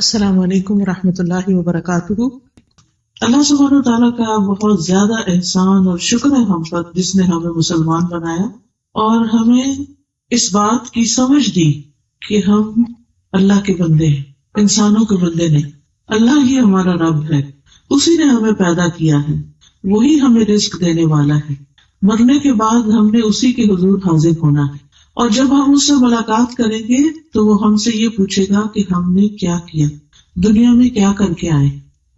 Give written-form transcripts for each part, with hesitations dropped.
السلام علیکم ورحمۃ اللہ وبرکاتہ۔ اللہ سبحانہ و تعالیٰ کا بہت زیادہ احسان اور شکر ہے ہم پر، جس نے ہمیں مسلمان بنایا اور ہمیں اس بات کی سمجھ دی کہ ہم اللہ کے بندے ہیں، انسانوں کے بندے نہیں۔ اللہ ہی ہمارا رب ہے، اسی نے ہمیں پیدا کیا ہے، وہی ہمیں رزق دینے والا ہے۔ مرنے کے بعد ہم نے اسی کے حضور حاضر ہونا ہے، اور جب ہم اس سے ملاقات کریں گے تو وہ ہم سے یہ پوچھے گا کہ ہم نے کیا کیا، دنیا میں کیا کر کے آئے۔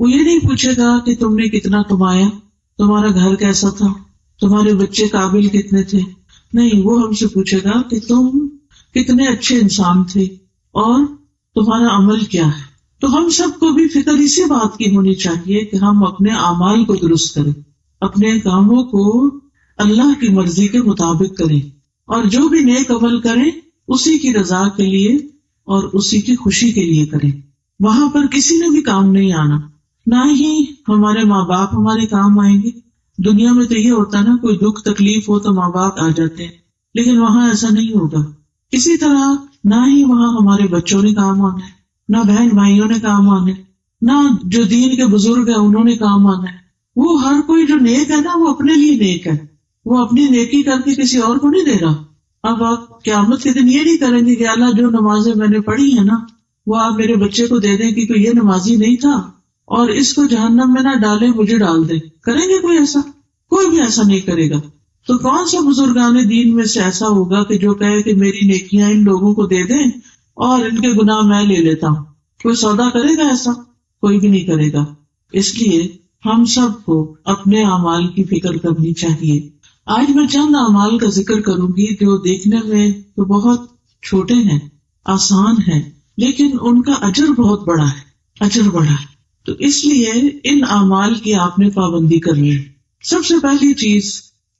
وہ یہ نہیں پوچھے گا کہ تم نے کتنا کمایا، تمہارا گھر کیسا تھا، تمہارے بچے قابل کتنے تھے، نہیں، وہ ہم سے پوچھے گا کہ تم کتنے اچھے انسان تھے اور تمہارا عمل کیا ہے۔ تو ہم سب کو بھی فکر اسی بات کی ہونی چاہیے کہ ہم اپنے اعمال کو درست کریں، اپنے کاموں کو اللہ کی مرضی کے مطابق کریں، اور جو بھی نیک عمل کریں اسی کی رضا کے لیے اور اسی کی خوشی کے لیے کریں۔ وہاں پر کسی نے بھی کام نہیں آنا، نہ ہی ہمارے ماں باپ ہمارے کام آئیں گے۔ دنیا میں تو یہ ہوتا نا، کوئی دکھ تکلیف ہو تو ماں باپ آ جاتے ہیں، لیکن وہاں ایسا نہیں ہوگا۔ اسی طرح نہ ہی وہاں ہمارے بچوں نے کام آنا ہے، نہ بہن بھائیوں نے کام آنا ہے، نہ جو دین کے بزرگ ہیں انہوں نے کام آنا ہے۔ وہ ہر کوئی جو نیک ہے نا، وہ اپنے لیے نیک ہے، وہ اپنی نیکی کر کے کسی اور کو نہیں دے رہا۔ اب آپ قیامت کے دن یہ نہیں کریں گے کہ اللہ جو نمازیں میں نے پڑھی ہیں نا، وہ آپ میرے بچے کو دے دیں کہ کوئی یہ نمازی نہیں تھا اور اس کو جہنم میں نہ ڈالے، مجھے ڈال دیں۔ کریں گے کوئی ایسا؟ کوئی بھی ایسا نہیں کرے گا۔ تو کون سا بزرگان دین میں سے ایسا ہوگا کہ جو کہے کہ میری نیکیاں ان لوگوں کو دے دیں اور ان کے گناہ میں لے لیتا ہوں؟ کوئی سودا کرے گا ایسا؟ کوئی بھی نہیں کرے گا۔ اس لیے ہم سب کو اپنے اعمال کی فکر کرنی چاہیے۔ آج میں چند اعمال کا ذکر کروں گی جو دیکھنے میں تو بہت چھوٹے ہیں، آسان ہیں، لیکن ان کا اجر بہت بڑا ہے، اجر بڑا ہے۔ تو اس لیے ان اعمال کی آپ نے پابندی کرنی ہے۔ سب سے پہلی چیز،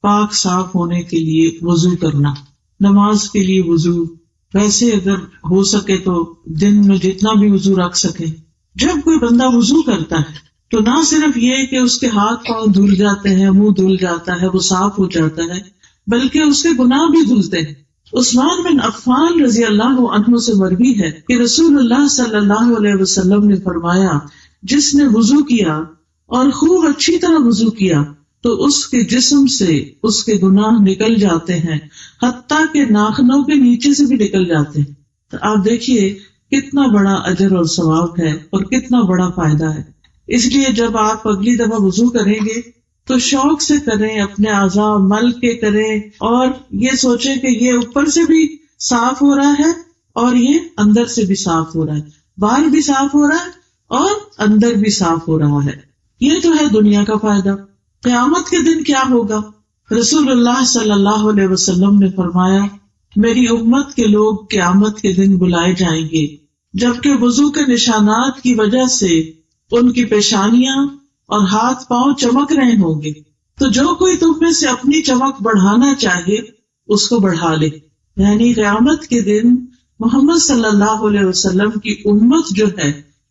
پاک صاف ہونے کے لیے وضو کرنا، نماز کے لیے وضو، ویسے اگر ہو سکے تو دن میں جتنا بھی وضو رکھ سکے۔ جب کوئی بندہ وضو کرتا ہے تو نہ صرف یہ کہ اس کے ہاتھ پاؤں دھل جاتے ہیں، منہ دھل جاتا ہے، وہ صاف ہو جاتا ہے، بلکہ اس کے گناہ بھی دھلتے ہیں۔ عثمان بن عفان رضی اللہ عنہ سے مروی ہے کہ رسول اللہ صلی اللہ علیہ وسلم نے فرمایا، جس نے وضو کیا اور خوب اچھی طرح وضو کیا تو اس کے جسم سے اس کے گناہ نکل جاتے ہیں، حتیٰ کہ ناخنوں کے نیچے سے بھی نکل جاتے ہیں۔ تو آپ دیکھیے کتنا بڑا اجر اور ثواب ہے اور کتنا بڑا فائدہ ہے۔ اس لیے جب آپ اگلی دفعہ وضو کریں گے تو شوق سے کریں، اپنے اعضاء مل کے کریں، اور یہ سوچیں کہ یہ اوپر سے بھی صاف ہو رہا ہے اور یہ اندر سے بھی صاف ہو رہا ہے، باہر بھی صاف ہو رہا ہے اور اندر بھی صاف ہو رہا ہے۔ یہ تو ہے دنیا کا فائدہ۔ قیامت کے دن کیا ہوگا؟ رسول اللہ صلی اللہ علیہ وسلم نے فرمایا، میری امت کے لوگ قیامت کے دن بلائے جائیں گے، جبکہ وضو کے نشانات کی وجہ سے ان کی پیشانیاں اور ہاتھ پاؤں چمک رہے ہوں گے۔ تو جو کوئی تم میں سے اپنی چمک بڑھانا چاہے اس کو بڑھا لے۔ یعنی قیامت کے دن محمد صلی اللہ علیہ وسلم کی امت جو ہے،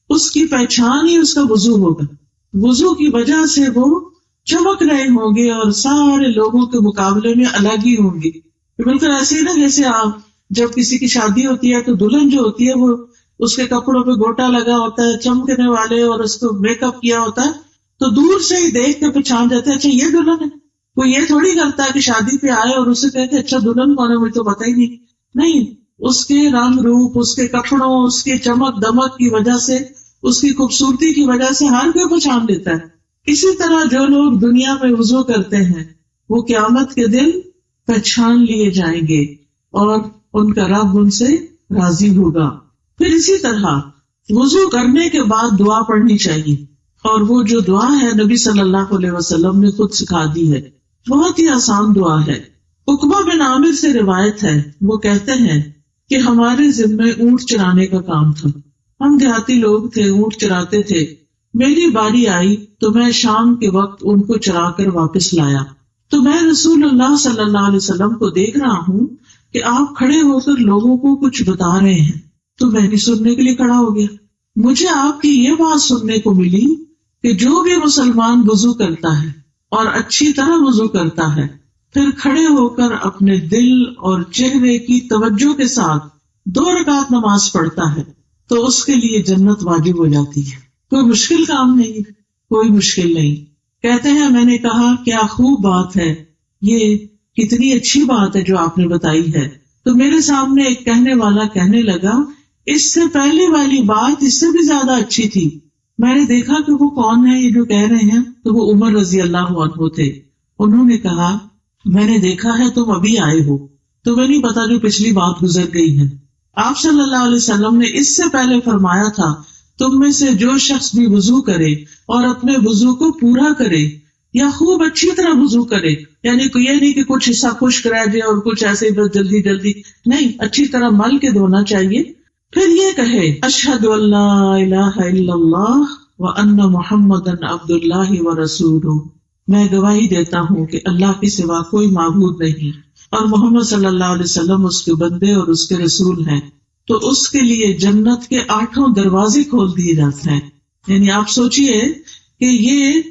اس کی پہچان ہی اس کا وضو ہوگا۔ وضو کی وجہ سے وہ چمک رہے ہوں گے اور سارے لوگوں کے مقابلے میں الگ ہی ہوں گے۔ بالکل ایسے ہی نا، جیسے آپ جب کسی کی شادی ہوتی ہے تو دلہن جو ہوتی ہے وہ اس کے کپڑوں پہ گوٹا لگا ہوتا ہے، چمکنے والے، اور اس کو میک اپ کیا ہوتا ہے، تو دور سے ہی دیکھ کے پہچان جاتے ہیں، اچھا یہ دلہن ہے۔ کوئی یہ تھوڑی کرتا ہے کہ شادی پہ آئے اور اسے کہتے اچھا دلہن کون ہے، مجھے تو پتہ ہی نہیں۔ نہیں، اس کے رنگ روپ، اس کے کپڑوں، اس کے چمک دمک کی وجہ سے، اس کی خوبصورتی کی وجہ سے ہر کوئی پہچان لیتا ہے۔ اسی طرح جو لوگ دنیا میں وضو کرتے ہیں وہ قیامت کے دن پہچان لیے جائیں گے اور ان کا رب ان سے راضی ہوگا۔ پھر اسی طرح وضو کرنے کے بعد دعا پڑھنی چاہیے، اور وہ جو دعا ہے نبی صلی اللہ علیہ وسلم نے خود سکھا دی ہے، بہت ہی آسان دعا ہے۔ عقبہ بن عامر سے روایت ہے، وہ کہتے ہیں کہ ہمارے ذمے اونٹ چرانے کا کام تھا، ہم دیہاتی لوگ تھے، اونٹ چراتے تھے۔ میری باری آئی تو میں شام کے وقت ان کو چرا کر واپس لایا، تو میں رسول اللہ صلی اللہ علیہ وسلم کو دیکھ رہا ہوں کہ آپ کھڑے ہو کر لوگوں کو کچھ بتا رہے ہیں، تو میں بھی سننے کے لیے کھڑا ہو گیا۔ مجھے آپ کی یہ بات سننے کو ملی کہ جو بھی مسلمان وضو کرتا ہے اور اچھی طرح وضو کرتا ہے، پھر کھڑے ہو کر اپنے دل اور چہرے کی توجہ کے ساتھ 2 رکعت نماز پڑھتا ہے، تو اس کے لیے جنت واجب ہو جاتی ہے. کوئی مشکل کام نہیں، کوئی مشکل نہیں. کہتے ہیں میں نے کہا کیا خوب بات ہے، یہ کتنی اچھی بات ہے جو آپ نے بتائی ہے. تو میرے سامنے ایک کہنے والا کہنے لگا اس سے پہلے والی بات اس سے بھی زیادہ اچھی تھی. میں نے دیکھا کہ وہ کون ہے یہ جو کہہ رہے ہیں، تو وہ عمر رضی اللہ عنہ تھے. انہوں نے کہا میں نے دیکھا ہے تم ابھی آئے ہو، تمہیں نہیں پتا جو پچھلی بات گزر گئی ہے. آپ صلی اللہ علیہ وسلم نے اس سے پہلے فرمایا تھا تم میں سے جو شخص بھی وضو کرے اور اپنے وضو کو پورا کرے یا خوب اچھی طرح وضو کرے، یعنی یہ نہیں کہ کچھ حصہ خشک رہ جائے اور کچھ ایسے بس جلدی جلدی نہیں، اچھی طرح مل کے دھونا چاہیے. پھر یہ کہے اشہد ان لا الہ الا اللہ وان محمدا عبد اللہ ورسولہ، میں گواہی دیتا ہوں کہ اللہ کے سوا کوئی معبود نہیں اور محمد صلی اللہ علیہ وسلم اس کے بندے اور اس کے رسول ہیں. تو اس کے لیے جنت کے 8 دروازے کھول دیے جاتے ہیں. یعنی آپ سوچئے کہ یہ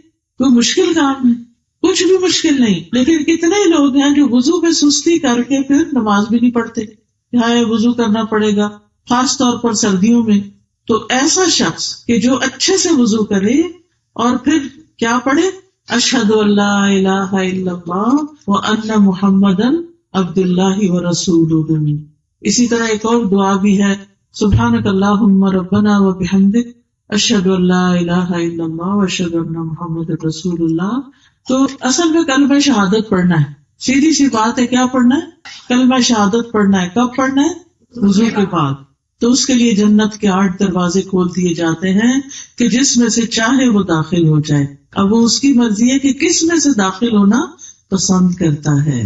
کوئی مشکل کام ہے، کچھ بھی مشکل نہیں. لیکن کتنے لوگ ہیں جو وضو میں سستی کر کے پھر نماز بھی نہیں پڑھتے، یہاں وضو کرنا پڑے گا خاص طور پر سردیوں میں. تو ایسا شخص کہ جو اچھے سے وضو کرے اور پھر کیا پڑھے اشہد ان لا الہ الا اللہ وان محمدا عبد اللہ ورسولہ. اسی طرح ایک اور دعا بھی ہے سبحانک اللہم ربنا وبحمدک اشہد ان لا الہ الا اللہ واشہد ان محمد رسول اللہ. تو اصل میں کلمہ شہادت پڑھنا ہے، سیدھی سی بات ہے. کیا پڑھنا ہے؟ کلمہ شہادت پڑھنا ہے. کب پڑھنا ہے؟ وضو کے بعد. تو اس کے لیے جنت کے 8 دروازے کھول دیے جاتے ہیں کہ جس میں سے چاہے وہ داخل ہو جائے. اب وہ اس کی مرضی ہے کہ کس میں سے داخل ہونا پسند کرتا ہے.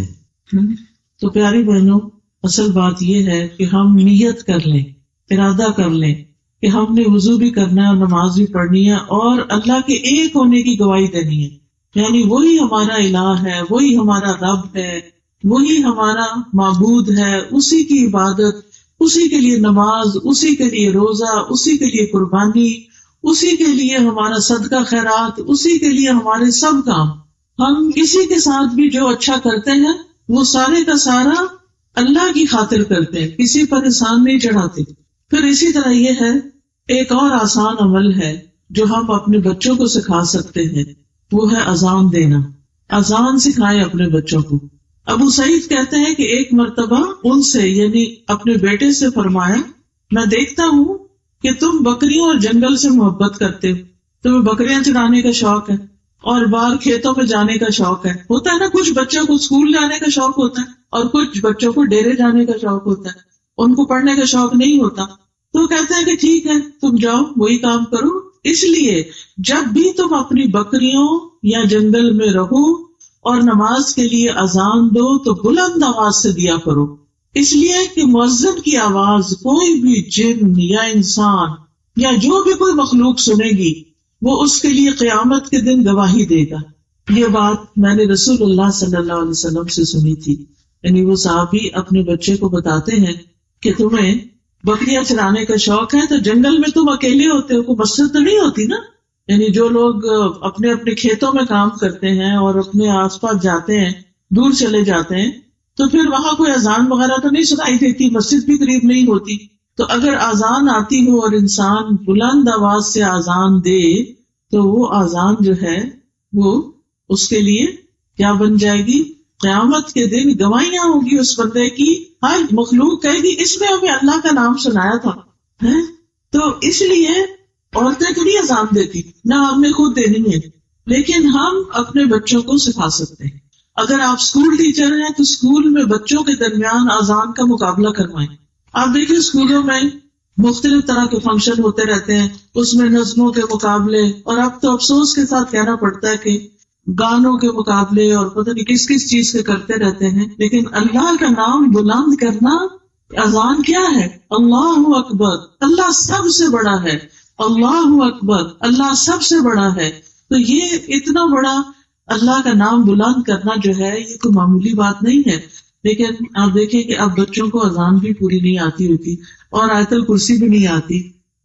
تو پیاری بہنوں، اصل بات یہ ہے کہ ہم نیت کر لیں، ارادہ کر لیں کہ ہم نے وضو بھی کرنا ہے اور نماز بھی پڑھنی ہے اور اللہ کے ایک ہونے کی گواہی دینی ہے. یعنی وہی ہمارا الہ ہے، وہی ہمارا رب ہے، وہی ہمارا معبود ہے، اسی کی عبادت، اسی کے لیے نماز، اسی کے لیے روزہ، اسی کے لیے قربانی، اسی کے لیے ہمارا صدقہ خیرات، اسی کے لیے ہمارے سب کام. ہم کسی کے ساتھ بھی جو اچھا کرتے ہیں وہ سارے کا سارا اللہ کی خاطر کرتے ہیں، کسی پر احسان نہیں چڑھاتے. پھر اسی طرح یہ ہے ایک اور آسان عمل ہے جو ہم اپنے بچوں کو سکھا سکتے ہیں، وہ ہے اذان دینا. اذان سکھائیں اپنے بچوں کو. ابو سعید کہتے ہیں کہ ایک مرتبہ ان سے یعنی اپنے بیٹے سے فرمایا میں دیکھتا ہوں کہ تم بکریوں اور جنگل سے محبت کرتے ہو، تمہیں بکریاں چرانے کا شوق ہے اور باہر کھیتوں میں جانے کا شوق ہے. ہوتا ہے نا، کچھ بچوں کو اسکول جانے کا شوق ہوتا ہے اور کچھ بچوں کو ڈیرے جانے کا شوق ہوتا ہے، ان کو پڑھنے کا شوق نہیں ہوتا. تو کہتے ہیں کہ ٹھیک ہے تم جاؤ وہی کام کرو. اس لیے جب بھی تم اپنی بکریوں یا جنگل میں رہو اور نماز کے لیے اذان دو تو بلند آواز سے دیا کرو، اس لیے کہ مؤذن کی آواز کوئی بھی جن یا انسان یا جو بھی کوئی مخلوق سنے گی وہ اس کے لیے قیامت کے دن گواہی دے گا. یہ بات میں نے رسول اللہ صلی اللہ علیہ وسلم سے سنی تھی. یعنی وہ صحابی اپنے بچے کو بتاتے ہیں کہ تمہیں بکریاں چرانے کا شوق ہے تو جنگل میں تم اکیلے ہوتے ہو، کوئی مسجد تو نہیں ہوتی نا. یعنی جو لوگ اپنے اپنے کھیتوں میں کام کرتے ہیں اور اپنے آس پاس جاتے ہیں، دور چلے جاتے ہیں، تو پھر وہاں کوئی اذان وغیرہ تو نہیں سنائی دیتی، مسجد بھی قریب نہیں ہوتی. تو اگر اذان آتی ہو اور انسان بلند آواز سے اذان دے تو وہ اذان جو ہے وہ اس کے لیے کیا بن جائے گی؟ قیامت کے دن گواہیاں ہوگی اس بندے کی. ہر مخلوق کہے گی اس میں ہمیں اللہ کا نام سنایا تھا. تو اس لیے عورتیں تو نہیں اذان دیتی، نہ ہم نے خود دینی ہے، لیکن ہم اپنے بچوں کو سکھا سکتے ہیں. اگر آپ اسکول ٹیچر ہیں تو اسکول میں بچوں کے درمیان اذان کا مقابلہ کروائیں. آپ دیکھیں اسکولوں میں مختلف طرح کے فنکشن ہوتے رہتے ہیں، اس میں نظموں کے مقابلے، اور اب تو افسوس کے ساتھ کہنا پڑتا ہے کہ گانوں کے مقابلے اور پتہ نہیں کس کس چیز کے کرتے رہتے ہیں. لیکن اللہ کا نام بلند کرنا اذان کیا ہے؟ اللہ اکبر، اللہ سب سے بڑا ہے، اللہ اکبر، اللہ سب سے بڑا ہے. تو یہ اتنا بڑا اللہ کا نام بلند کرنا جو ہے یہ کوئی معمولی بات نہیں ہے. لیکن آپ دیکھیں کہ اب بچوں کو اذان بھی پوری نہیں آتی ہوتی اور آیت الکرسی بھی نہیں آتی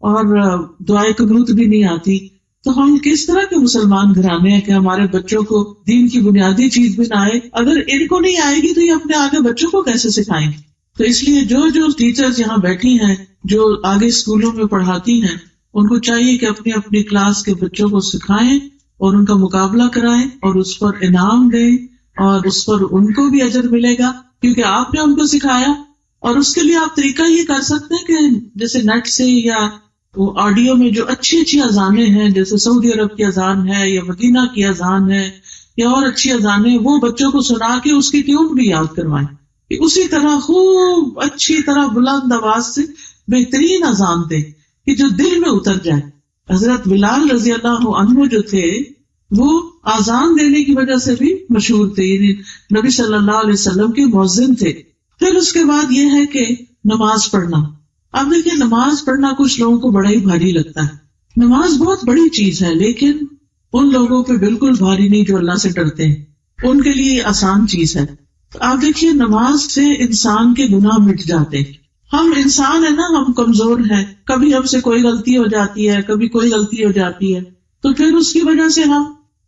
اور دعائے قنوت بھی نہیں آتی. تو ہم کس طرح کے مسلمان گھرانے ہیں کہ ہمارے بچوں کو دین کی بنیادی چیز بھی نہ آئے؟ اگر ان کو نہیں آئے گی تو یہ اپنے آگے بچوں کو کیسے سکھائیں گے؟ تو اس لیے جو ٹیچرز یہاں بیٹھی ہیں، جو آگے اسکولوں میں پڑھاتی ہیں، ان کو چاہیے کہ اپنی اپنی کلاس کے بچوں کو سکھائیں اور ان کا مقابلہ کرائیں اور اس پر انعام دیں، اور اس پر ان کو بھی اجر ملے گا کیونکہ آپ نے ان کو سکھایا. اور اس کے لیے آپ طریقہ یہ کر سکتے ہیں کہ جیسے نیٹ سے یا وہ آڈیو میں جو اچھی اچھی اذانیں ہیں، جیسے سعودی عرب کی اذان ہے یا مدینہ کی اذان ہے یا اور اچھی اذانیں، وہ بچوں کو سنا کے اس کی ٹیون بھی یاد کروائیں. اسی طرح خوب اچھی طرح بلند آواز سے بہترین اذان دیں کہ جو دل میں اتر جائے. حضرت بلال رضی اللہ عنہ جو تھے وہ اذان دینے کی وجہ سے بھی مشہور تھے، یعنی نبی صلی اللہ علیہ وسلم کے مؤذن تھے. پھر اس کے بعد یہ ہے کہ نماز پڑھنا. اب دیکھیں نماز پڑھنا کچھ لوگوں کو بڑا ہی بھاری لگتا ہے. نماز بہت بڑی چیز ہے، لیکن ان لوگوں پہ بالکل بھاری نہیں جو اللہ سے ڈرتے ہیں، ان کے لیے آسان چیز ہے. تو آپ دیکھیے نماز سے انسان کے گناہ مٹ جاتے ہیں. ہم انسان ہیں نا، ہم کمزور ہیں، کبھی ہم سے کوئی غلطی ہو جاتی ہے، کبھی کوئی غلطی ہو جاتی ہے، تو پھر اس کی وجہ سے ہم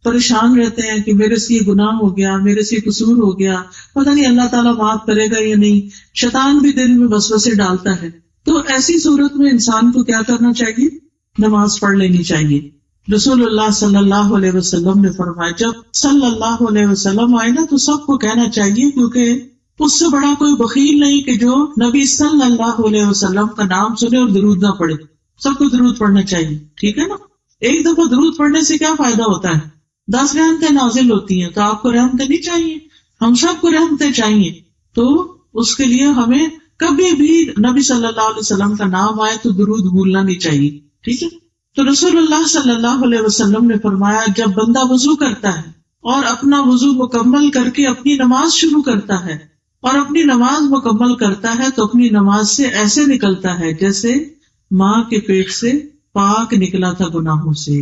پریشان رہتے ہیں کہ میرے سے یہ گناہ ہو گیا، میرے سے قصور ہو گیا، پتہ نہیں اللہ تعالیٰ معاف کرے گا یا نہیں. شیطان بھی دل میں وسوسے ڈالتا ہے. تو ایسی صورت میں انسان کو کیا کرنا چاہیے؟ نماز پڑھ لینی چاہیے. رسول اللہ صلی اللہ علیہ وسلم نے فرمایا جب صلی اللہ علیہ وسلم آئے نا تو سب کو کہنا چاہیے، کیونکہ اس سے بڑا کوئی بخیل نہیں کہ جو نبی صلی اللہ علیہ وسلم کا نام سنے اور درود نہ پڑھے. سب کو درود پڑھنا چاہیے، ٹھیک ہے نا. ایک دفعہ درود پڑھنے سے کیا فائدہ ہوتا ہے؟ 10 رحمتیں نازل ہوتی ہیں. تو آپ کو رحمتیں نہیں چاہیے؟ ہم سب کو رحمتیں چاہیے. تو اس کے لیے ہمیں کبھی بھی نبی صلی اللہ علیہ وسلم کا نام آئے تو درود بھولنا نہیں چاہیے، ٹھیک ہے. تو رسول اللہ صلی اللہ علیہ وسلم نے فرمایا جب بندہ وضو کرتا ہے اور اپنا وضو مکمل کر کے اپنی نماز شروع کرتا ہے اور اپنی نماز مکمل کرتا ہے تو اپنی نماز سے ایسے نکلتا ہے جیسے ماں کے پیٹ سے پاک نکلا تھا گناہوں سے.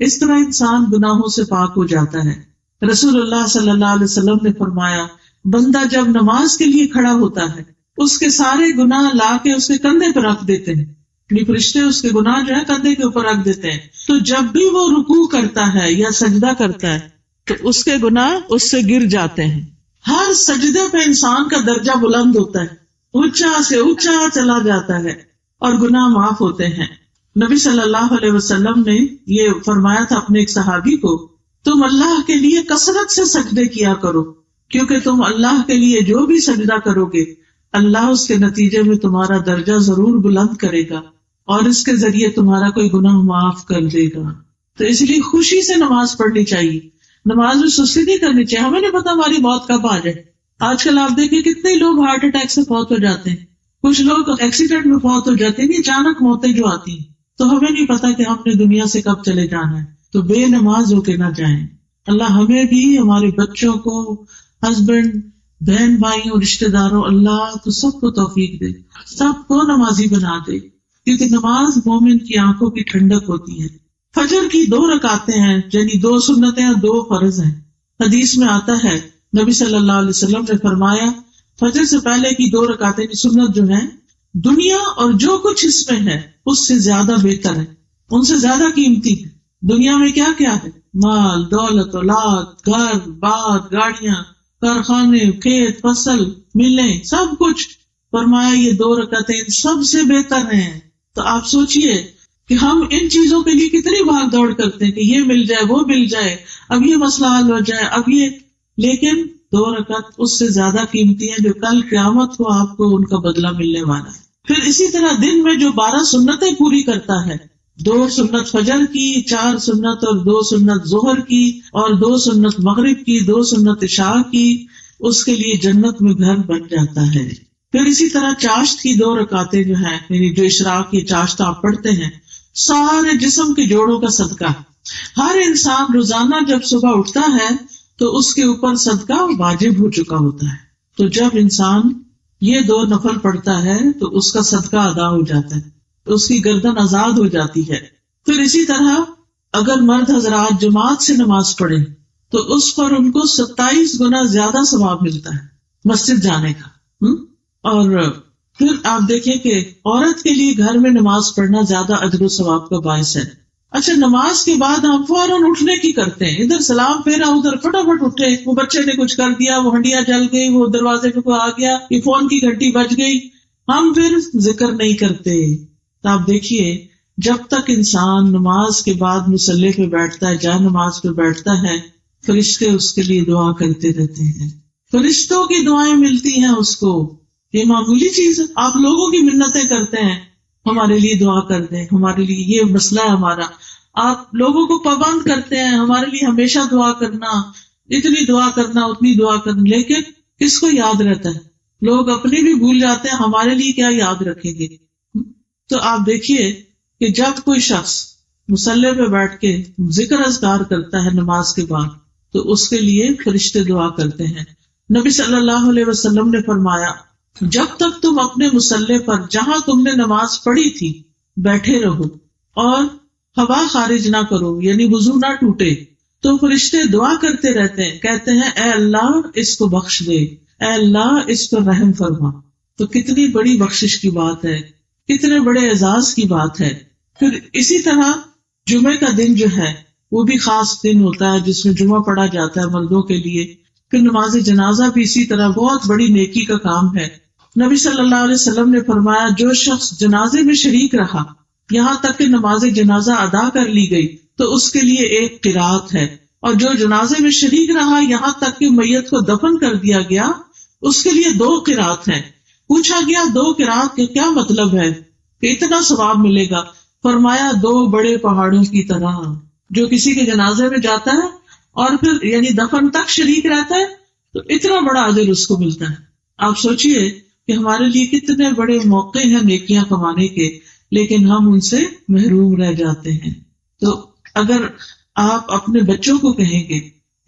اس طرح انسان گناہوں سے پاک ہو جاتا ہے. رسول اللہ صلی اللہ علیہ وسلم نے فرمایا بندہ جب نماز کے لیے کھڑا ہوتا ہے اس کے سارے گناہ لا کے اس کے کندھے پہ رکھ دیتے ہیں. فرشتے اس کے گناہ جو ہے کندھے کے اوپر رکھ دیتے ہیں. تو جب بھی وہ رکوع کرتا ہے یا سجدہ کرتا ہے تو اس کے گناہ اس سے گر جاتے ہیں. ہر سجدے پہ انسان کا درجہ بلند ہوتا ہے، اونچا سے اونچا چلا جاتا ہے اور گناہ معاف ہوتے ہیں. نبی صلی اللہ علیہ وسلم نے یہ فرمایا تھا اپنے ایک صحابی کو تم اللہ کے لیے کثرت سے سجدے کیا کرو، کیونکہ تم اللہ کے لیے جو بھی سجدہ کرو گے اللہ اس کے نتیجے میں تمہارا درجہ ضرور بلند کرے گا اور اس کے ذریعے تمہارا کوئی گناہ معاف کر دے گا. تو اس لیے خوشی سے نماز پڑھنی چاہیے، نماز میں سستی نہیں کرنی چاہیے. ہمیں نہیں پتا ہماری موت کب آ جائے. آج کل آپ دیکھیں کتنے لوگ ہارٹ اٹیک سے فوت ہو جاتے ہیں، کچھ لوگ ایکسیڈنٹ میں فوت ہو جاتے ہیں. اچانک موتیں جو آتی ہیں تو ہمیں نہیں پتا کہ ہم نے دنیا سے کب چلے جانا ہے. تو بے نماز ہو کے نہ جائیں. اللہ ہمیں بھی، ہمارے بچوں کو، ہسبینڈ، بہن بھائیوں، رشتے داروں، اللہ تو سب کو توفیق دے، سب کو نمازی بنا دے، کیونکہ نماز مومن کی آنکھوں کی ٹھنڈک ہوتی ہے. فجر کی 2 رکعتیں ہیں، یعنی 2 سنتیں اور 2 فرض ہیں. حدیث میں آتا ہے نبی صلی اللہ علیہ وسلم نے فرمایا فجر سے پہلے کی 2 رکعتیں سنت جو ہیں دنیا اور جو کچھ اس میں ہے اس سے زیادہ بہتر ہے، ان سے زیادہ قیمتی ہے. دنیا میں کیا کیا ہے؟ مال، دولت، اولاد، گھر، باغ، گاڑیاں، کارخانے، کھیت، فصل، ملیں، سب کچھ. فرمایا یہ 2 رکعتیں ان سب سے بہتر ہیں. تو آپ سوچئے کہ ہم ان چیزوں کے لیے کتنی بھاگ دوڑ کرتے ہیں کہ یہ مل جائے، وہ مل جائے، اب یہ مسئلہ حل ہو جائے، اب یہ، لیکن 2 رکعت اس سے زیادہ قیمتی ہیں جو کل قیامت کو آپ کو ان کا بدلہ ملنے والا ہے. پھر اسی طرح دن میں جو 12 سنتیں پوری کرتا ہے، 2 سنت فجر کی، 4 سنت اور 2 سنت ظہر کی، اور 2 سنت مغرب کی، 2 سنت عشاء کی، اس کے لیے جنت میں گھر بن جاتا ہے. پھر اسی طرح چاشت کی 2 رکعتیں جو ہیں، یعنی جو اشراق کی چاشت آپ پڑھتے ہیں، سارے جسم کے جوڑوں کا صدقہ. ہر انسان روزانہ جب صبح اٹھتا ہے تو اس کے اوپر صدقہ واجب ہو چکا ہوتا ہے. تو جب انسان یہ 2 نفل پڑھتا ہے تو اس کا صدقہ ادا ہو جاتا ہے، تو اس کی گردن آزاد ہو جاتی ہے. پھر اسی طرح اگر مرد حضرات جماعت سے نماز پڑھیں تو اس پر ان کو 27 گنا زیادہ ثواب ملتا ہے مسجد جانے کا. اور پھر آپ دیکھیں کہ عورت کے لیے گھر میں نماز پڑھنا زیادہ اجر و ثواب کا باعث ہے. اچھا نماز کے بعد ہم فوراً اٹھنے کی کرتے ہیں، ادھر سلام پھیرا ادھر فٹافٹ اٹھے، وہ بچے نے کچھ کر دیا، وہ ہنڈیاں جل گئی، وہ دروازے پہ کوئی آ گیا، یہ فون کی گھنٹی بج گئی، ہم پھر ذکر نہیں کرتے۔ تو آپ دیکھیے جب تک انسان نماز کے بعد مصلی پہ بیٹھتا ہے، جہاں نماز پہ بیٹھتا ہے، فرشتے اس کے لیے دعا کرتے رہتے ہیں، فرشتوں کی دعائیں ملتی ہیں اس کو۔ یہ معمولی چیز ہے، آپ لوگوں کی منتیں کرتے ہیں ہمارے لیے دعا کر دیں، ہمارے لیے یہ مسئلہ ہے ہمارا، آپ لوگوں کو پابند کرتے ہیں ہمارے لیے ہمیشہ دعا کرنا، اتنی دعا کرنا اتنی دعا کرنا، لیکن کس کو یاد رہتا ہے؟ لوگ اپنی بھی بھول جاتے ہیں، ہمارے لیے کیا یاد رکھیں گے؟ تو آپ دیکھیے کہ جب کوئی شخص مصلی پہ بیٹھ کے ذکر اذکار کرتا ہے نماز کے بعد، تو اس کے لیے فرشتے دعا کرتے ہیں۔ نبی صلی اللہ علیہ وسلم نے فرمایا جب تک تم اپنے مصلی پر جہاں تم نے نماز پڑھی تھی بیٹھے رہو اور ہوا خارج نہ کرو، یعنی وضو نہ ٹوٹے، تو فرشتے دعا کرتے رہتے ہیں، کہتے ہیں اے اللہ اس کو بخش دے، اے اللہ اس پر رحم فرما۔ تو کتنی بڑی بخشش کی بات ہے، کتنے بڑے اعزاز کی بات ہے۔ پھر اسی طرح جمعے کا دن جو ہے وہ بھی خاص دن ہوتا ہے جس میں جمعہ پڑھا جاتا ہے مردوں کے لیے۔ پھر نماز جنازہ بھی اسی طرح بہت بڑی نیکی کا کام ہے۔ نبی صلی اللہ علیہ وسلم نے فرمایا جو شخص جنازے میں شریک رہا یہاں تک کہ نماز جنازہ ادا کر لی گئی تو اس کے لیے ایک قرات ہے، اور جو جنازے میں شریک رہا یہاں تک کہ میت کو دفن کر دیا گیا اس کے لیے 2 قرات ہیں۔ پوچھا گیا 2 قرات کا کیا مطلب ہے کہ اتنا ثواب ملے گا؟ فرمایا 2 بڑے پہاڑوں کی طرح۔ جو کسی کے جنازے میں جاتا ہے اور پھر یعنی دفن تک شریک رہتا ہے تو اتنا بڑا اجر اس کو ملتا ہے۔ آپ سوچئے کہ ہمارے لیے کتنے بڑے موقع ہیں نیکیاں کمانے کے، لیکن ہم ان سے محروم رہ جاتے ہیں۔ تو اگر آپ اپنے بچوں کو کہیں گے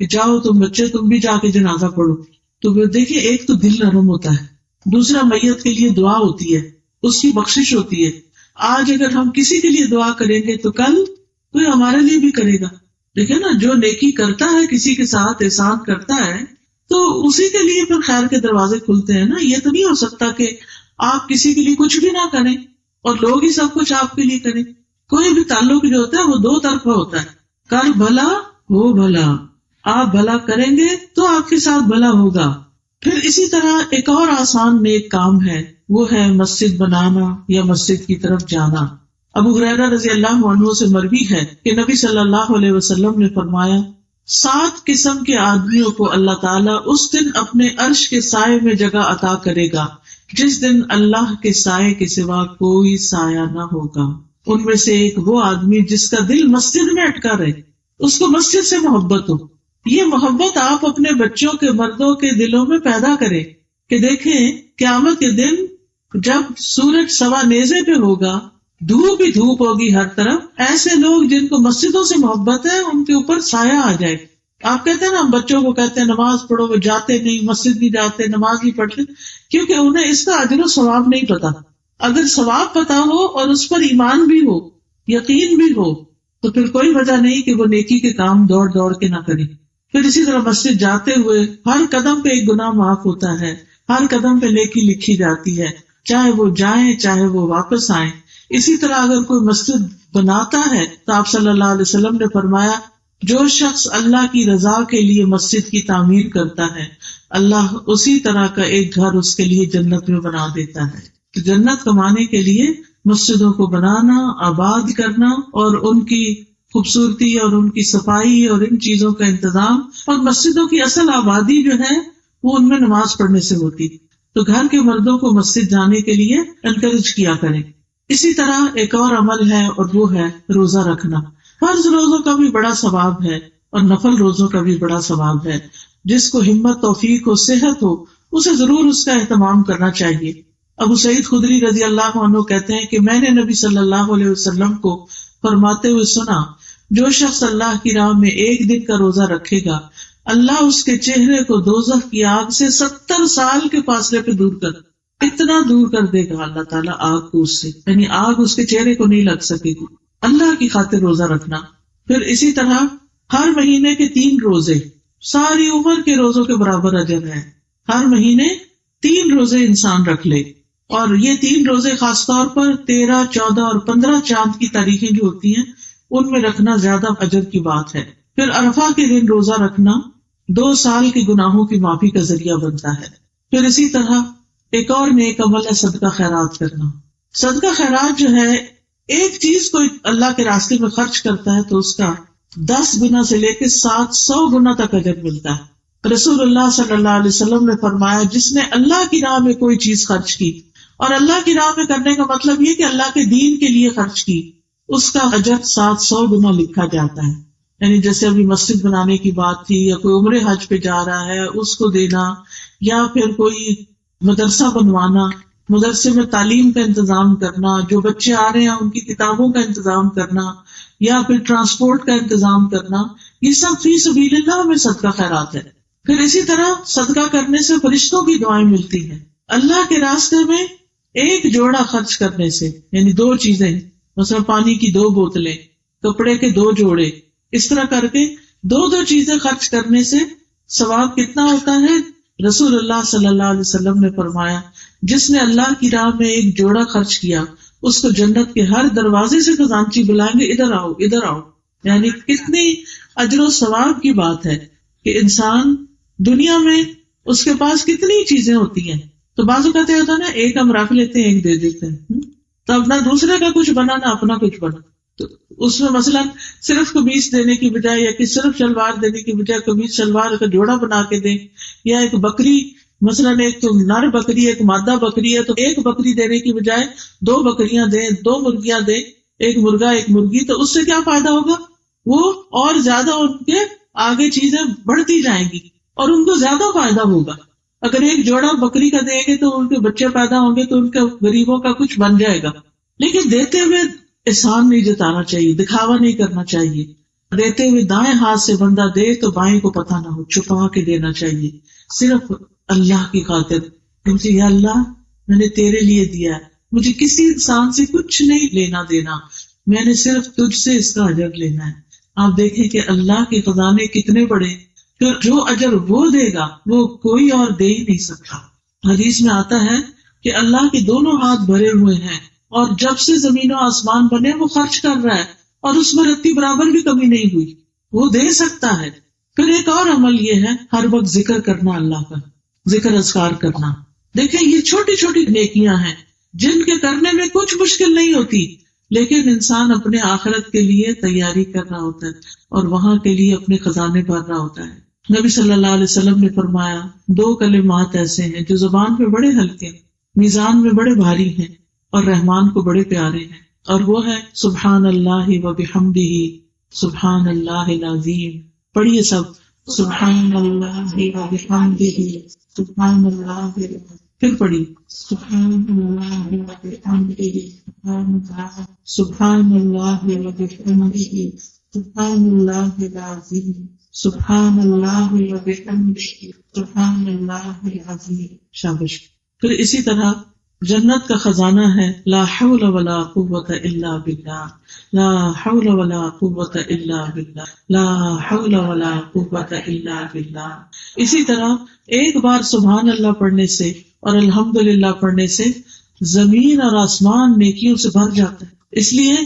کہ جاؤ تم بچے تم بھی جا کے جنازہ پڑھو، تو وہ دیکھیں ایک تو دل نرم ہوتا ہے، دوسرا میت کے لیے دعا ہوتی ہے، اس کی بخشش ہوتی ہے۔ آج اگر ہم کسی کے لیے دعا کریں گے تو کل کوئی ہمارے لیے بھی کرے گا۔ دیکھیں نا، جو نیکی کرتا ہے کسی کے ساتھ احسان کرتا ہے تو اسی کے لیے پھر خیر کے دروازے کھلتے ہیں نا۔ یہ تو نہیں ہو سکتا کہ آپ کسی کے لیے کچھ بھی نہ کریں اور لوگ ہی سب کچھ آپ کے لیے کریں۔ کوئی بھی تعلق جو ہوتا ہے وہ 2 طرفہ ہوتا ہے، کر بھلا ہو بھلا، آپ بھلا کریں گے تو آپ کے ساتھ بھلا ہوگا۔ پھر اسی طرح ایک اور آسان نیک کام ہے، وہ ہے مسجد بنانا یا مسجد کی طرف جانا۔ ابو ہریرہ رضی اللہ عنہ سے مروی ہے کہ نبی صلی اللہ علیہ وسلم نے فرمایا 7 قسم کے آدمیوں کو اللہ تعالیٰ اس دن اپنے عرش کے سائے میں جگہ عطا کرے گا جس دن اللہ کے سائے کے سوا کوئی سایہ نہ ہوگا۔ ان میں سے ایک وہ آدمی جس کا دل مسجد میں اٹکا رہے، اس کو مسجد سے محبت ہو۔ یہ محبت آپ اپنے بچوں کے مردوں کے دلوں میں پیدا کریں کہ دیکھیں قیامت کے دن جب سورج سوا نیزے پہ ہوگا، دھوپ ہی دھوپ ہوگی ہر طرف، ایسے لوگ جن کو مسجدوں سے محبت ہے ان کے اوپر سایہ آ جائے۔ آپ کہتے ہیں نا، ہم بچوں کو کہتے ہیں نماز پڑھو، وہ جاتے نہیں، مسجد نہیں جاتے، نماز نہیں پڑھتے، کیونکہ انہیں اس کا اجر و ثواب نہیں پتا۔ اگر ثواب پتا ہو اور اس پر ایمان بھی ہو، یقین بھی ہو، تو پھر کوئی وجہ نہیں کہ وہ نیکی کے کام دوڑ دوڑ کے نہ کرے۔ پھر اسی طرح مسجد جاتے ہوئے ہر قدم پہ ایک گناہ معاف ہوتا ہے، ہر قدم پہ نیکی لکھی جاتی ہے، چاہے وہ جائیں چاہے وہ واپس آئیں۔ اسی طرح اگر کوئی مسجد بناتا ہے تو آپ صلی اللہ علیہ وسلم نے فرمایا جو شخص اللہ کی رضا کے لیے مسجد کی تعمیر کرتا ہے، اللہ اسی طرح کا ایک گھر اس کے لیے جنت میں بنا دیتا ہے۔ تو جنت کمانے کے لیے مسجدوں کو بنانا، آباد کرنا اور ان کی خوبصورتی اور ان کی صفائی اور ان چیزوں کا انتظام، اور مسجدوں کی اصل آبادی جو ہے وہ ان میں نماز پڑھنے سے ہوتی۔ تو گھر کے مردوں کو مسجد جانے کے لیے انکریج کیا کریں۔ اسی طرح ایک اور عمل ہے اور وہ ہے روزہ رکھنا۔ فرض روزوں کا بھی بڑا ثواب ہے اور نفل روزوں کا بھی بڑا ثواب ہے۔ جس کو ہمت، توفیق ہو، صحت ہو، اسے ضرور اس کا اہتمام کرنا چاہیے۔ ابو سعید خدری رضی اللہ عنہ کہتے ہیں کہ میں نے نبی صلی اللہ علیہ وسلم کو فرماتے ہوئے سنا، جو شخص اللہ کی راہ میں ایک دن کا روزہ رکھے گا، اللہ اس کے چہرے کو دوزخ کی آگ سے 70 سال کے فاصلے پہ دور کر، اتنا دور کر دے گا اللہ تعالیٰ آگ کو اس سے، یعنی آگ اس کے چہرے کو نہیں لگ سکے گی۔ اللہ کی خاطر روزہ رکھنا۔ پھر اسی طرح ہر مہینے کے 3 روزے ساری عمر کے روزوں کے برابر اجر ہے۔ ہر مہینے 3 روزے انسان رکھ لے، اور یہ 3 روزے خاص طور پر 13، 14 اور 15 چاند کی تاریخیں جو ہوتی ہیں ان میں رکھنا زیادہ اجر کی بات ہے۔ پھر عرفہ کے دن روزہ رکھنا 2 سال کے گناہوں کی معافی کا ذریعہ بنتا ہے۔ پھر اسی طرح ایک اور نیک عمل ہے صدقہ خیرات کرنا۔ صدقہ خیرات جو ہے، ایک چیز کو اللہ کے راستے میں خرچ کرتا ہے تو اس کا 10 گنا سے لے کے 700 گنا تک اجر ملتا ہے۔ رسول اللہ صلی اللہ علیہ وسلم نے فرمایا، جس نے اللہ کی راہ میں کوئی چیز خرچ کی، اور اللہ کی راہ میں کرنے کا مطلب یہ کہ اللہ کے دین کے لیے خرچ کی، اس کا اجر 700 گنا لکھا جاتا ہے۔ یعنی جیسے ابھی مسجد بنانے کی بات تھی، یا کوئی عمرے حج پہ جا رہا ہے اس کو دینا، یا پھر کوئی مدرسہ بنوانا، مدرسے میں تعلیم کا انتظام کرنا، جو بچے آ رہے ہیں ان کی کتابوں کا انتظام کرنا، یا پھر ٹرانسپورٹ کا انتظام کرنا، یہ سب فی سبیل اللہ میں صدقہ خیرات ہے۔ پھر اسی طرح صدقہ کرنے سے فرشتوں کی دعائیں ملتی ہیں۔ اللہ کے راستے میں ایک جوڑا خرچ کرنے سے، یعنی 2 چیزیں، مثلا پانی کی 2 بوتلیں، کپڑے کے 2 جوڑے، اس طرح کر کے 2 چیزیں خرچ کرنے سے ثواب کتنا ہوتا ہے؟ رسول اللہ صلی اللہ علیہ وسلم نے فرمایا، جس نے اللہ کی راہ میں ایک جوڑا خرچ کیا، اس کو جنت کے ہر دروازے سے خزانچی بلائیں گے، ادھر آؤ ادھر آؤ۔ یعنی کتنی اجر و ثواب کی بات ہے کہ انسان دنیا میں اس کے پاس کتنی چیزیں ہوتی ہیں، تو بعض اوقات ہوتا ہے نا، ایک ہم رکھ لیتے ہیں، ایک دے دیتے ہیں، تو اپنا دوسرے کا کچھ بنا نہ اپنا کچھ بنا۔ تو اس میں مثلا صرف قمیص دینے کی بجائے، یا کہ صرف شلوار دینے کی بجائے قمیص شلوار کا جوڑا بنا کے دیں، یا ایک بکری، مثلا ایک تو نر بکری ایک مادہ بکری ہے، تو ایک بکری دینے کی بجائے 2 بکریاں دیں، 2 مرغیاں دیں، ایک مرغا ایک مرغی، تو اس سے کیا فائدہ ہوگا؟ وہ اور زیادہ ان کے آگے چیزیں بڑھتی جائیں گی اور ان کو زیادہ فائدہ ہوگا۔ اگر ایک جوڑا بکری کا دیں گے تو ان کے بچے پیدا ہوں گے، تو ان کے غریبوں کا کچھ بن جائے گا۔ لیکن دیتے ہوئے احسان نہیں جتانا چاہیے، دکھاوا نہیں کرنا چاہیے۔ دیتے ہوئے دائیں ہاتھ سے بندہ دے تو بائیں کو پتہ نہ ہو، چھپا کے دینا چاہیے، صرف اللہ کی خاطر، کیونکہ یا اللہ میں نے تیرے لیے دیا ہے، مجھے کسی انسان سے کچھ نہیں لینا دینا، میں نے صرف تجھ سے اس کا اجر لینا ہے۔ آپ دیکھیں کہ اللہ کے خزانے کتنے بڑے، پھر جو اجر وہ دے گا وہ کوئی اور دے ہی نہیں سکتا۔ حدیث میں آتا ہے کہ اللہ کے دونوں ہاتھ بھرے ہوئے ہیں، اور جب سے زمین و آسمان بنے وہ خرچ کر رہا ہے، اور اس میں رتی برابر بھی کمی نہیں ہوئی، وہ دے سکتا ہے۔ پھر ایک اور عمل یہ ہے، ہر وقت ذکر کرنا، اللہ کا ذکر اذکار کرنا۔ دیکھیں یہ چھوٹی چھوٹی نیکیاں ہیں جن کے کرنے میں کچھ مشکل نہیں ہوتی، لیکن انسان اپنے آخرت کے لیے تیاری کر رہا ہوتا ہے اور وہاں کے لیے اپنے خزانے بھر رہا ہوتا ہے۔ نبی صلی اللہ علیہ وسلم نے فرمایا، 2 کلمات ایسے ہیں جو زبان پہ بڑے ہلکے، میزان میں بڑے بھاری ہیں اور رحمان کو بڑے پیارے ہیں، اور وہ ہے سبحان اللہ و بحمدہ سبحان اللہ العظیم۔ پڑھیے سب، سبحان اللہ و بحمدہ سبحان اللہ، پھر پڑھیے سبحان اللہ و بحمدہ سبحان اللہ و بحمدہ سبحان اللہ العظیم، سبحان اللہ و بحمدہ سبحان اللہ العظیم۔ شاباش۔ پھر اسی طرح جنت کا خزانہ ہے، لا حول ولا قوت الا باللہ، لا حول ولا قوت الا باللہ، لا حول ولا قوت الا باللہ۔ اسی طرح ایک بار سبحان اللہ پڑھنے سے اور الحمدللہ پڑھنے سے زمین اور آسمان نیکیوں سے بھر جاتا ہے۔ اس لیے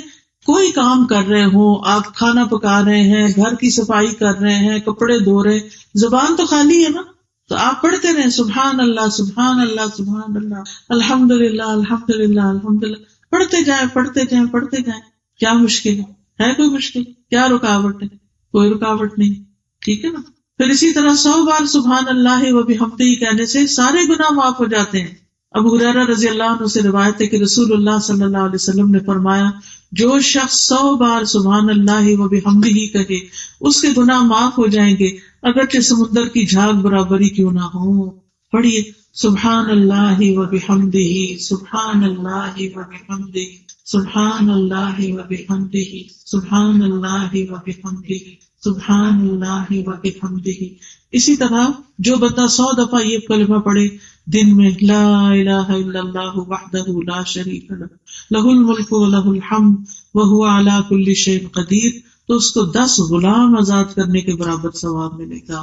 کوئی کام کر رہے ہوں، آپ کھانا پکا رہے ہیں، گھر کی صفائی کر رہے ہیں، کپڑے دھو رہے ہیں، زبان تو خالی ہے نا، تو آپ پڑھتے رہیں سبحان اللہ سبحان اللہ سبحان اللہ، الحمدللہ الحمدللہ الحمدللہ، پڑھتے جائیں پڑھتے جائیں پڑھتے جائیں۔ کیا مشکل ہے کوئی مشکل؟ کیا رکاوٹ ہے؟ کوئی رکاوٹ نہیں، ٹھیک ہے نا۔ پھر اسی طرح 100 بار سبحان اللہ و بحمدہ کہنے سے سارے گناہ معاف ہو جاتے ہیں۔ ابو ہریرہ رضی اللہ عنہ سے روایت ہے کہ رسول اللہ صلی اللہ علیہ وسلم نے فرمایا، جو شخص 100 بار سبحان اللہ و بحمدہ کہے اس کے گناہ معاف ہو جائیں گے، اگرچہ سمندر کی جھاگ برابری کیوں نہ ہو۔ پڑھیے سبحان اللہ و بحمدہ سبحان اللہ و بحمدہ سبحان اللہ و بحمدہ سبحان اللہ و بحمدہ سبحان اللہ و بحمدہ۔ اسی طرح جو بندہ 100 دفعہ یہ کلمہ پڑھے دن میں، لا الہ الا اللہ وحدہ لا شریک لہ، لہ الملک و لہ الحمد وہو علی کل شیء قدیر، تو اس کو 10 غلام آزاد کرنے کے برابر ثواب ملے گا۔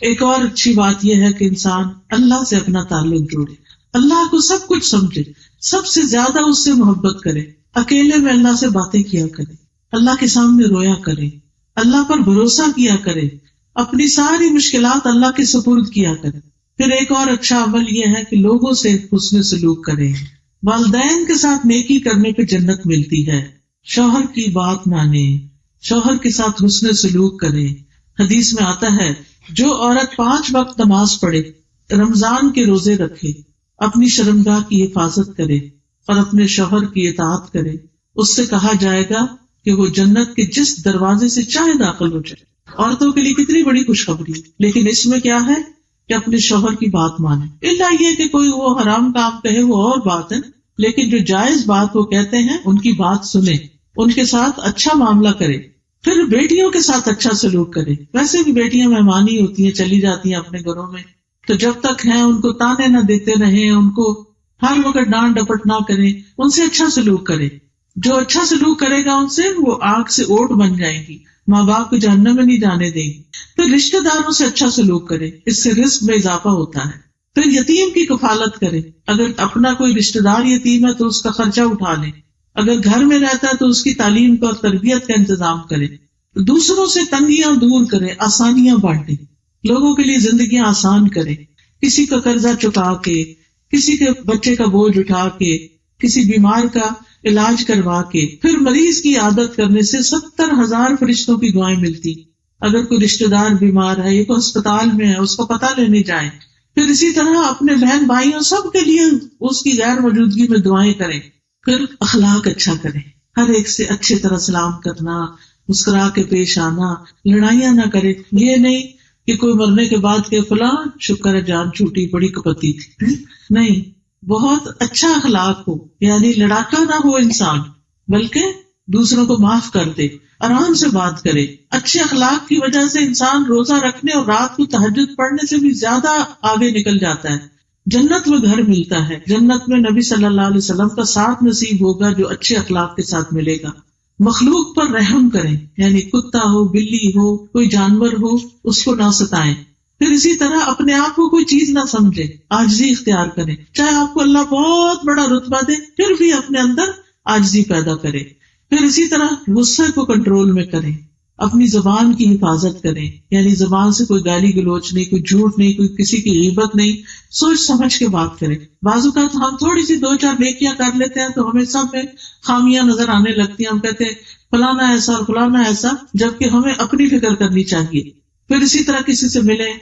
ایک اور اچھی بات یہ ہے کہ انسان اللہ سے اپنا تعلق جوڑے، اللہ کو سب کچھ سمجھے، سب سے زیادہ اس سے محبت کرے، اکیلے میں اللہ سے باتیں کیا کرے، اللہ کے سامنے رویا کرے، اللہ پر بھروسہ کیا کرے، اپنی ساری مشکلات اللہ کے سپرد کیا کرے۔ پھر ایک اور اچھا عمل یہ ہے کہ لوگوں سے حسن سلوک کرے، والدین کے ساتھ نیکی کرنے پہ جنت ملتی ہے، شوہر کی بات مانے، شوہر کے ساتھ حسن سلوک کرے۔ حدیث میں آتا ہے جو عورت 5 وقت نماز پڑھے، رمضان کے روزے رکھے، اپنی شرمگاہ کی حفاظت کرے اور اپنے شوہر کی اطاعت کرے، اس سے کہا جائے گا کہ وہ جنت کے جس دروازے سے چاہے داخل ہو جائے۔ عورتوں کے لیے کتنی بڑی خوشخبری، لیکن اس میں کیا ہے کہ اپنے شوہر کی بات مانے، الا یہ کہ کوئی وہ حرام کام کہے وہ اور بات ہے، لیکن جو جائز بات وہ کہتے ہیں ان کی بات سنیں، ان کے ساتھ اچھا معاملہ کرے۔ پھر بیٹیوں کے ساتھ اچھا سلوک کرے، ویسے بھی بیٹیاں مہمانی ہوتی ہیں، چلی جاتی ہیں اپنے گھروں میں، تو جب تک ہیں ان کو تانے نہ دیتے رہیں، ان کو ہر وقت ڈانٹ ڈپٹ نہ کریں، ان سے اچھا سلوک کرے۔ جو اچھا سلوک کرے گا ان سے، وہ آگ سے اوٹ بن جائیں گی، ماں باپ کو جہنم میں نہیں جانے دیں گی۔ پھر رشتہ داروں سے اچھا سلوک کرے، اس سے رزق میں اضافہ ہوتا ہے۔ پھر یتیم کی کفالت کرے، اگر اپنا کوئی رشتہ دار یتیم ہے تو اس کا خرچہ اٹھا لے، اگر گھر میں رہتا ہے تو اس کی تعلیم کا اور تربیت کا انتظام کرے، دوسروں سے تنگیاں دور کرے، آسانیاں بانٹے، لوگوں کے لیے زندگیاں آسان کرے، کسی کا قرضہ چکا کے، کسی کے بچے کا بوجھ اٹھا کے، کسی بیمار کا علاج کروا کے۔ پھر مریض کی عادت کرنے سے 70,000 فرشتوں کی دعائیں ملتی۔ اگر کوئی رشتہ دار بیمار ہے یا کوئی ہسپتال میں ہے، اس کو پتہ لینے جائیں۔ پھر اسی طرح اپنے بہن بھائیوں سب کے لیے اس کی غیر موجودگی میں دعائیں کریں۔ پھر اخلاق اچھا کریں، ہر ایک سے اچھی طرح سلام کرنا، مسکرا کے پیش آنا، لڑائیاں نہ کرے۔ یہ نہیں کہ کوئی مرنے کے بعد کہ فلاں شکر ہے جان چھوٹی، بڑی کپتی تھی، نہیں، بہت اچھا اخلاق ہو، یعنی لڑاکا نہ ہو انسان، بلکہ دوسروں کو معاف کر دے، آرام سے بات کرے۔ اچھے اخلاق کی وجہ سے انسان روزہ رکھنے اور رات کو تہجد پڑھنے سے بھی زیادہ آگے نکل جاتا ہے، جنت میں گھر ملتا ہے، جنت میں نبی صلی اللہ علیہ وسلم کا ساتھ نصیب ہوگا جو اچھے اخلاق کے ساتھ ملے گا۔ مخلوق پر رحم کریں، یعنی کتا ہو، بلی ہو، کوئی جانور ہو، اس کو نہ ستائیں۔ پھر اسی طرح اپنے آپ کو کوئی چیز نہ سمجھے، عاجزی اختیار کریں، چاہے آپ کو اللہ بہت بڑا رتبہ دے پھر بھی اپنے اندر عاجزی پیدا کرے۔ پھر اسی طرح غصے کو کنٹرول میں کریں، اپنی زبان کی حفاظت کریں، یعنی زبان سے کوئی گالی گلوچ نہیں، کوئی جھوٹ نہیں، کوئی کسی کی غیبت نہیں، سوچ سمجھ کے بات کریں۔ بعض اوقات ہم تھوڑی سی 2-4 نیکیاں کر لیتے ہیں تو ہمیں سب میں خامیاں نظر آنے لگتی ہیں، ہم کہتے ہیں فلانا ایسا اور فلانا ایسا، جبکہ ہمیں اپنی فکر کرنی چاہیے۔ پھر اسی طرح کسی سے ملیں،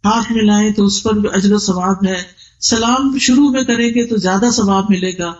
ہاتھ ملائیں تو اس پر بھی اجر و ثواب ہے، سلام شروع میں کریں گے تو زیادہ ثواب ملے گا۔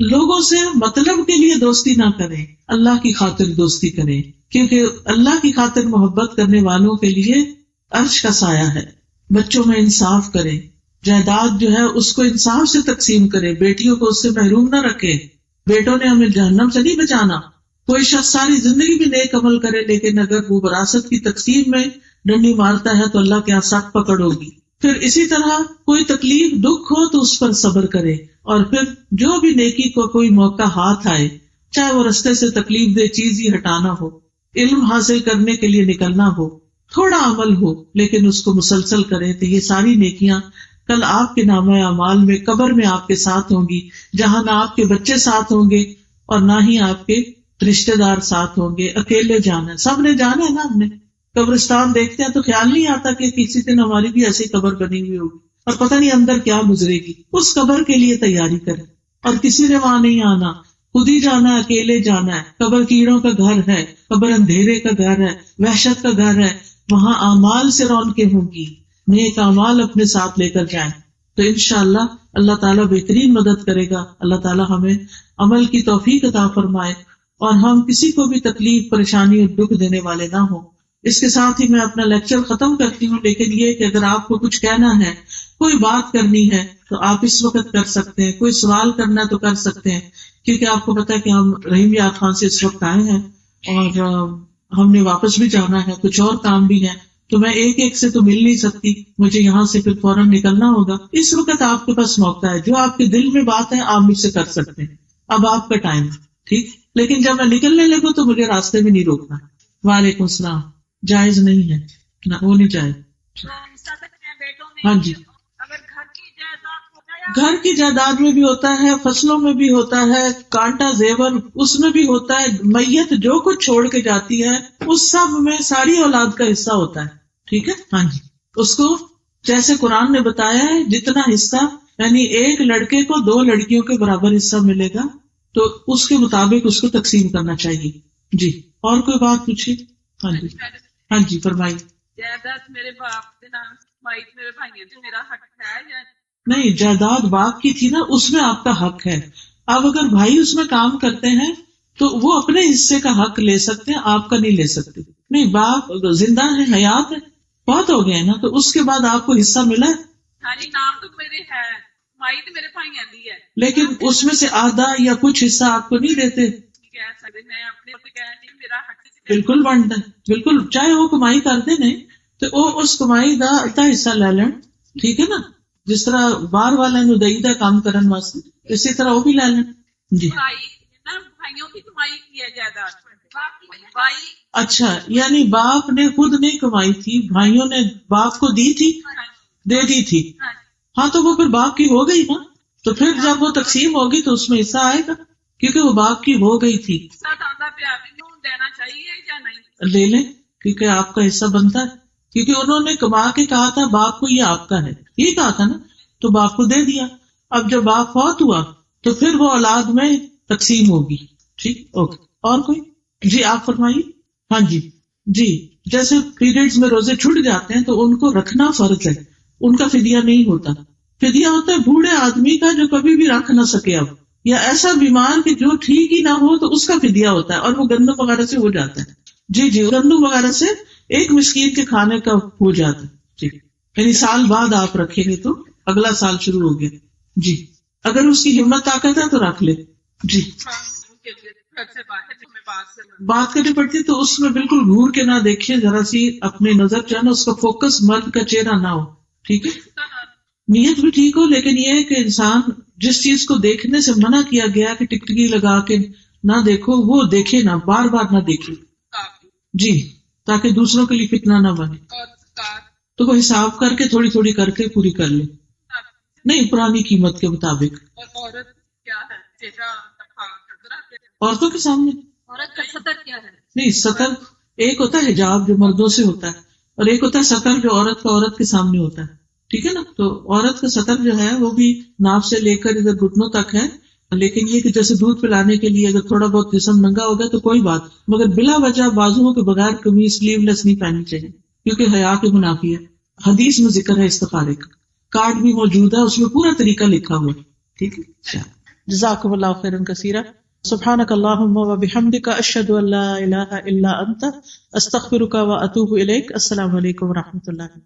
لوگوں سے مطلب کے لیے دوستی نہ کریں، اللہ کی خاطر دوستی کریں، کیونکہ اللہ کی خاطر محبت کرنے والوں کے لیے عرش کا سایہ ہے۔ بچوں میں انصاف کریں، جائیداد جو ہے اس کو انصاف سے تقسیم کریں، بیٹیوں کو اس سے محروم نہ رکھیں۔ بیٹوں نے ہمیں جہنم سے نہیں بچانا۔ کوئی شخص ساری زندگی بھی نیک عمل کرے لیکن اگر وہ وراثت کی تقسیم میں ڈنڈی مارتا ہے تو اللہ کے یہاں سخت پکڑ ہوگی۔ پھر اسی طرح کوئی تکلیف دکھ ہو تو اس پر صبر کرے، اور پھر جو بھی نیکی کو کوئی موقع ہاتھ آئے، چاہے وہ رستے سے تکلیف دہ چیز ہی ہٹانا ہو، علم حاصل کرنے کے لیے نکلنا ہو، تھوڑا عمل ہو لیکن اس کو مسلسل کرے، تو یہ ساری نیکیاں کل آپ کے نامہ اعمال میں قبر میں آپ کے ساتھ ہوں گی، جہاں نہ آپ کے بچے ساتھ ہوں گے اور نہ ہی آپ کے رشتے دار ساتھ ہوں گے۔ اکیلے جانا ہے، سب نے جانا ہے نا۔ ہم نے قبرستان دیکھتے ہیں تو خیال نہیں آتا کہ کسی دن ہماری بھی ایسی قبر بنی ہوئی ہوگی اور پتہ نہیں اندر کیا گزرے گی۔ اس قبر کے لیے تیاری کریں، اور کسی نے وہاں نہیں آنا، خود ہی جانا ہے، اکیلے جانا ہے۔ قبر کیڑوں کا گھر ہے، قبر اندھیرے کا گھر ہے، وحشت کا گھر ہے، وہاں اعمال سے رونقیں ہوں گی، نیک اعمال اپنے ساتھ لے کر جائیں تو انشاءاللہ اللہ تعالیٰ بہترین مدد کرے گا۔ اللہ تعالیٰ ہمیں عمل کی توفیق عطا فرمائے اور ہم کسی کو بھی تکلیف، پریشانی اور دکھ دینے والے نہ ہوں۔ اس کے ساتھ ہی میں اپنا لیکچر ختم کرتی ہوں، لیکن یہ کہ اگر آپ کو کچھ کہنا ہے، کوئی بات کرنی ہے تو آپ اس وقت کر سکتے ہیں، کوئی سوال کرنا ہے تو کر سکتے ہیں، کیونکہ آپ کو پتا ہے کہ ہم رحیم یاد خان سے اس وقت آئے ہیں اور ہم نے واپس بھی جانا ہے، کچھ اور کام بھی ہے، تو میں ایک ایک سے تو مل نہیں سکتی، مجھے یہاں سے پھر فوراً نکلنا ہوگا۔ اس وقت آپ کے پاس موقع ہے، جو آپ کے دل میں بات ہے آپ مجھ سے کر سکتے ہیں، اب آپ کا ٹائم ہے، ٹھیک؟ لیکن جب میں نکلنے لگوں تو مجھے راستے میں نہیں روکنا۔ وعلیکم السلام۔ جائز نہیں ہے، نہ ہونی چاہیے۔ ہاں جی، گھر کی جائیداد میں بھی ہوتا ہے، فصلوں میں بھی ہوتا ہے، کانٹا زیور اس میں بھی ہوتا ہے، میت جو کچھ چھوڑ کے جاتی ہے اس سب میں ساری اولاد کا حصہ ہوتا ہے. ٹھیک ہے، ہاں جی. اس کو جیسے قرآن نے بتایا ہے جتنا حصہ، یعنی ایک لڑکے کو 2 لڑکیوں کے برابر حصہ ملے گا تو اس کے مطابق اس کو تقسیم کرنا چاہیے. جی، اور کوئی بات پوچھیے. ہاں جی، ہاں جی فرمائیے. جائیداد میرے باپ کے نام، میرے بھائی سے میرا حق ہے یا نہیں؟ جائیداد باپ کی تھی نا، اس میں آپ کا حق ہے. اب اگر بھائی اس میں کام کرتے ہیں تو وہ اپنے حصے کا حق لے سکتے ہیں، آپ کا نہیں لے سکتے. نہیں، باپ زندہ ہے، حیات ہے، بہت ہو گئے نا، تو اس کے بعد آپ کو حصہ ملا ہے. نام تو میرے ہے، مائی تو میرے بھائی دی ہے، لیکن اس میں سے آدھا یا کچھ حصہ آپ کو نہیں دیتے. بالکل بنتا ہے، بالکل، چاہے وہ کمائی کرتے نہیں تو وہ اس کمائی کا ادھا حصہ لے لین. ٹھیک ہے نا، جس طرح باہر والے نو دئی دا کام کرن واسطے، اسی طرح وہ بھی لے لین. جی، بھائیوں کی کمائی کی ہے جائیداد. اچھا، یعنی باپ نے خود نہیں کمائی تھی، بھائیوں نے باپ کو دی تھی، دے دی تھی. ہاں تو وہ پھر باپ کی ہو گئی نا، تو پھر جب وہ تقسیم ہوگی تو اس میں حصہ آئے گا کیونکہ وہ باپ کی ہو گئی تھی. دینا چاہیے یا نہیں؟ لے لیں، کیونکہ آپ کا حصہ بنتا ہے، کیونکہ انہوں نے کما کے کہا تھا باپ کو یہ آپ کا ہے، یہ کہا تھا نا، تو باپ کو دے دیا. اب جب باپ فوت ہوا تو پھر وہ اولاد میں تقسیم ہوگی. ٹھیک، اوکے. اور کوئی؟ جی آپ فرمائیے. ہاں جی. جی، جیسے پیریڈز میں روزے چھوٹ جاتے ہیں تو ان کو رکھنا فرض ہے، ان کا فدیہ نہیں ہوتا. فدیہ ہوتا ہے بوڑھے آدمی کا جو کبھی بھی رکھ نہ سکے اب، یا ایسا بیمار کہ جو ٹھیک ہی نہ ہو تو اس کا فدیہ ہوتا ہے، اور وہ گندم وغیرہ سے ہو جاتا ہے. جی جی، گندم وغیرہ سے ایک مسکین کے کھانے کا ہو جاتا ہے. جی، یعنی سال بعد آپ رکھیں گے تو اگلا سال شروع ہو گیا. جی، اگر اس کی ہمت طاقت ہے تو رکھ لے. جی، بات کرنی پڑتی تو اس میں بالکل گھور کے نہ دیکھیں، ذرا سی اپنی نظر جو ہے نا اس کا فوکس مرد کا چہرہ نہ ہو. ٹھیک ہے، نیت بھی ٹھیک ہو، لیکن یہ ہے کہ انسان جس چیز کو دیکھنے سے منع کیا گیا کہ ٹکٹکی لگا کے نہ دیکھو، وہ دیکھے نہ، بار بار نہ دیکھے. جی، تاکہ دوسروں کے لیے فتنہ نہ بنے. تو وہ حساب کر کے تھوڑی تھوڑی کر کے پوری کر لے، نہیں پرانی قیمت کے مطابق. عورتوں کے سامنے عورت کا سطر کیا ہے؟ نہیں، سطر ایک ہوتا ہے حجاب جو مردوں سے ہوتا ہے، اور ایک ہوتا ہے سطر جو عورت کا عورت کے سامنے ہوتا ہے. ٹھیک ہے نا، تو عورت کا سطر جو ہے وہ بھی ناف سے لے کر ادھر گھٹنوں تک ہے، لیکن یہ کہ جیسے دودھ پلانے کے لیے اگر تھوڑا بہت جسم ننگا ہوگا تو کوئی بات، مگر بلا وجہ بازوؤں کے بغیر کبھی سلیو لیس نہیں پہننی چاہیے کیونکہ حیا کی منافی ہے. حدیث میں ذکر ہے استخارے کا، کارڈ بھی موجود ہے، اس میں پورا طریقہ لکھا ہوا ہے. ٹھیک ہے، جزاکم اللہ خیرا کثیرا. سبحانک اللہم و بحمدک، اشہد ان لا الہ الا انت، استغفرک و اتوب الیک. السلام علیکم و رحمۃ اللہ.